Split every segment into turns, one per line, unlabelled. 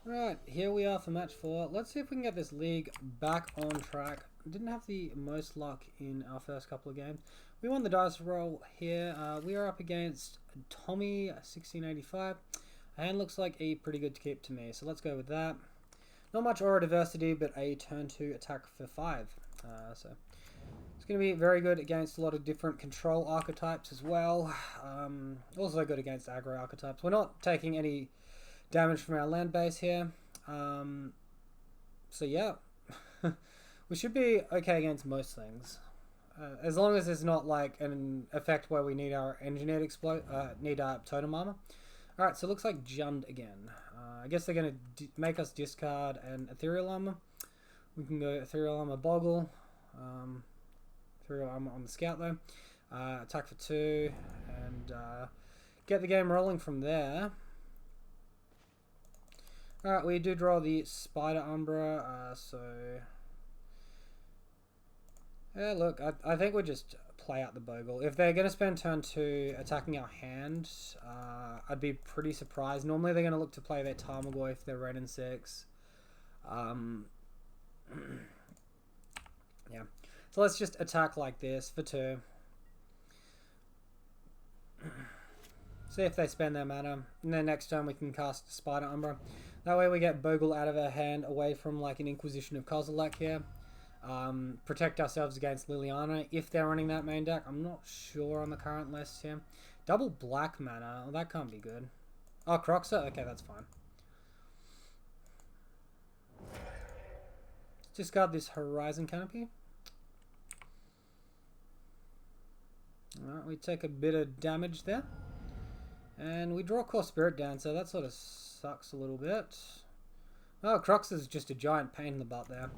Alright, here we are for match 4. Let's see if we can get this league back on track. Didn't have the most luck in our first couple of games. We won the dice roll here. We are up against Tommy 1685. And looks like a pretty good keep to me. So let's go with that. Not much aura diversity, but a turn 2 attack for 5. So it's going to be very good against a lot of different control archetypes as well. Also good against aggro archetypes. We're not taking any damage from our land base here. So yeah, we should be okay against most things. As long as there's not like an effect where we need our engineered need our totem armor. Alright, so it looks like Jund again. I guess they're going to make us discard an ethereal armor. We can go ethereal armor Boggle. Ethereal armor on the scout though. Attack for 2 and get the game rolling from there. Alright, we do draw the Spider Umbra, so... Yeah, look, I think we just play out the Bogle. If they're going to spend turn 2 attacking our hand, I'd be pretty surprised. Normally they're going to look to play their Tarmogoyf if they're red and 6. Yeah. So let's just attack like this for 2. See if they spend their mana. And then next turn we can cast Spider Umbra. That way we get Bogle out of our hand, away from like an Inquisition of Kozilek here. Protect ourselves against Liliana if they're running that main deck. I'm not sure on the current list here. Double black mana. Well, that can't be good. Oh, Croxer? Okay, that's fine. Discard this Horizon Canopy. Alright, we take a bit of damage there. And we draw Core Spirit Dancer. That sort of sucks a little bit. Oh, Crox is just a giant pain in the butt there.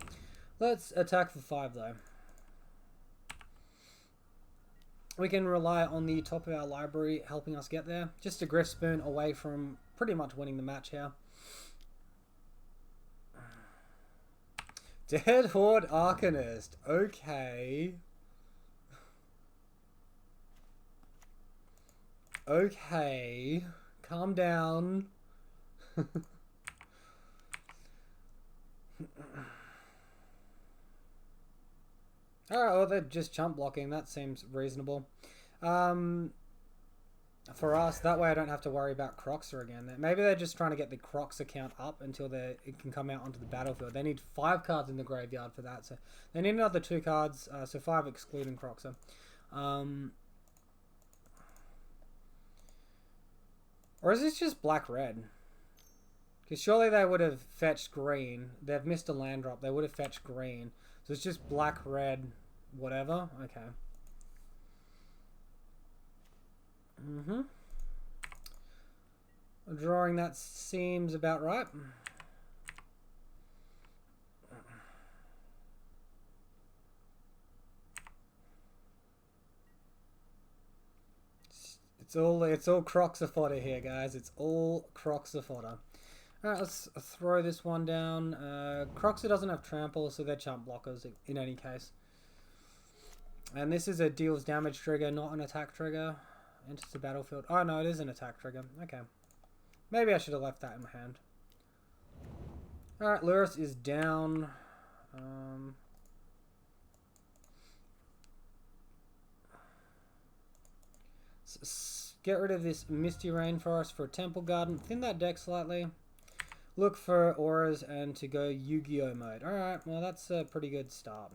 Let's attack for 5 though. We can rely on the top of our library helping us get there. Just a Griff Spoon away from pretty much winning the match here. Dead Horde Arcanist. Okay. Okay. Calm down. Alright, well, they're just chump blocking. That seems reasonable. For us, that way I don't have to worry about Croxer again. Maybe they're just trying to get the Croxer count up until it can come out onto the battlefield. They need 5 cards in the graveyard for that. So they need another 2 cards, so 5 excluding Croxer. Or is this just black-red? Because surely they would have fetched green. They've missed a land drop. They would have fetched green. So it's just black-red whatever. Okay. Drawing that seems about right. It's all Croxer fodder here, guys. It's all Croxer fodder. Alright, let's throw this one down. Croxer doesn't have trample, so they're chump blockers in any case. And this is a deals damage trigger, not an attack trigger. Enters the battlefield. Oh no, it is an attack trigger. Okay. Maybe I should have left that in my hand. Alright, Lurrus is down. Get rid of this Misty Rainforest for a Temple Garden. Thin that deck slightly. Look for auras and to go Yu-Gi-Oh mode. Alright, well that's a pretty good start.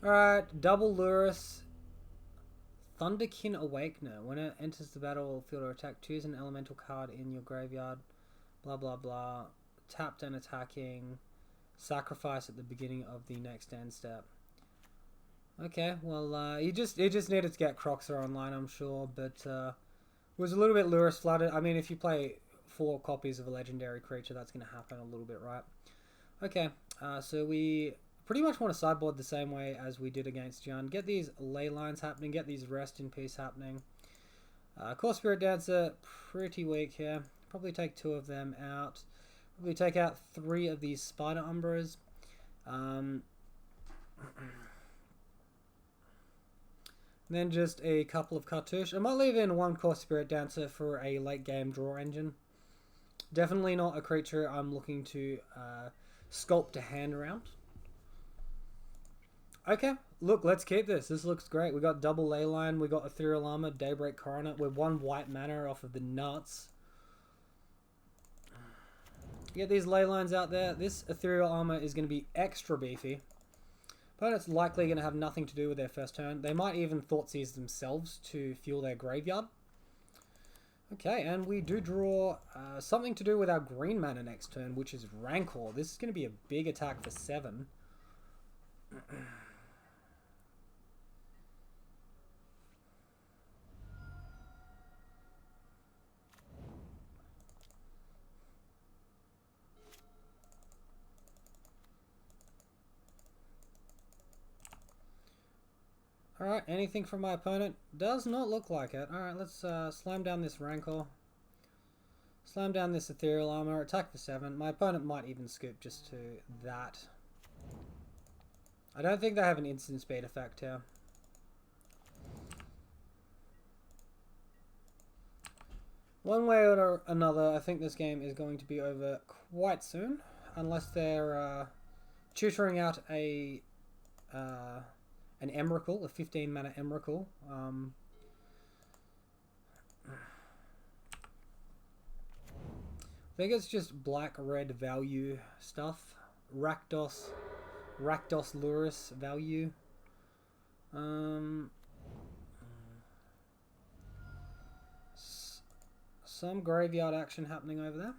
Alright, double Lurrus. Thunderkin Awakener. When it enters the battlefield or attack, choose an elemental card in your graveyard. Blah blah blah. Tapped and attacking. Sacrifice at the beginning of the next end step. Okay, well, he just needed to get Croxer online, I'm sure, but was a little bit Lurrus flooded. I mean, if you play 4 copies of a legendary creature, that's going to happen a little bit, right? Okay, so we pretty much want to sideboard the same way as we did against Jund. Get these ley lines happening, get these rest in peace happening. Core Spirit Dancer, pretty weak here. Probably take 2 of them out. Probably take out 3 of these Spider Umbras. And then just a couple of cartouche. I might leave in one core Spirit Dancer for a late game draw engine. Definitely not a creature I'm looking to sculpt a hand around. Okay, look, let's keep this. This looks great. We got double Leyline, we got Ethereal Armor, Daybreak Coronet. We're one white mana off of the nuts. Get these Leylines out there. This Ethereal Armor is going to be extra beefy. But it's likely going to have nothing to do with their first turn. They might even Thoughtseize themselves to fuel their graveyard. Okay, and we do draw something to do with our green mana next turn, which is Rancor. This is going to be a big attack for 7. Alright, anything from my opponent? Does not look like it. Alright, let's slam down this Rancor. Slam down this Ethereal Armor. Attack for 7. My opponent might even scoop just to that. I don't think they have an instant speed effect here. One way or another, I think this game is going to be over quite soon. Unless they're tutoring out a... an Emrakul, a 15 mana Emrakul. I think it's just black-red value stuff. Rackdos Luris value. Some graveyard action happening over there.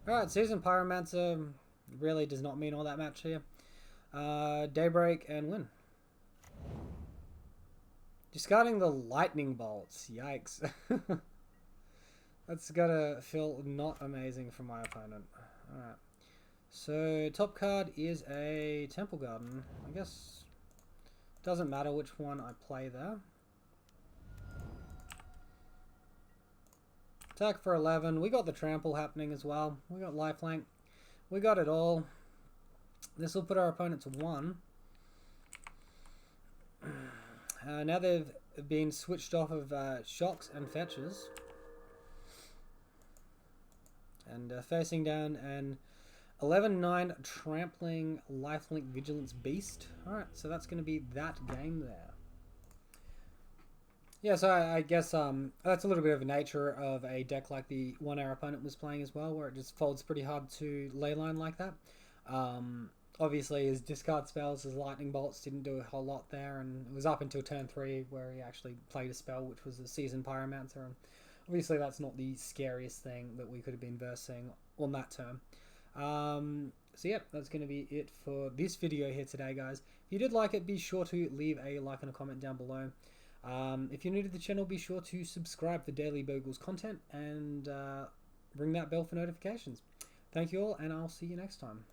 Alright, Seasoned Pyromancer really does not mean all that much here. Daybreak and win. Discarding the Lightning Bolts. Yikes. That's gotta feel not amazing for my opponent. Alright. So, top card is a Temple Garden. I guess doesn't matter which one I play there. Attack for 11. We got the trample happening as well. We got lifelink. We got it all. This will put our opponent to 1. Now they've been switched off of shocks and fetches. And facing down an 11-9 trampling lifelink vigilance beast. Alright, so that's going to be that game there. Yeah, so I guess that's a little bit of a nature of a deck like the one our opponent was playing as well, where it just folds pretty hard to leyline like that. Obviously, his discard spells, his lightning bolts didn't do a whole lot there, and it was up until turn 3 where he actually played a spell, which was the Seasoned Pyromancer. And obviously, that's not the scariest thing that we could have been versing on that turn. So yeah, that's going to be it for this video here today, guys. If you did like it, be sure to leave a like and a comment down below. If you're new to the channel, be sure to subscribe for daily Bogles content and ring that bell for notifications. Thank you all, and I'll see you next time.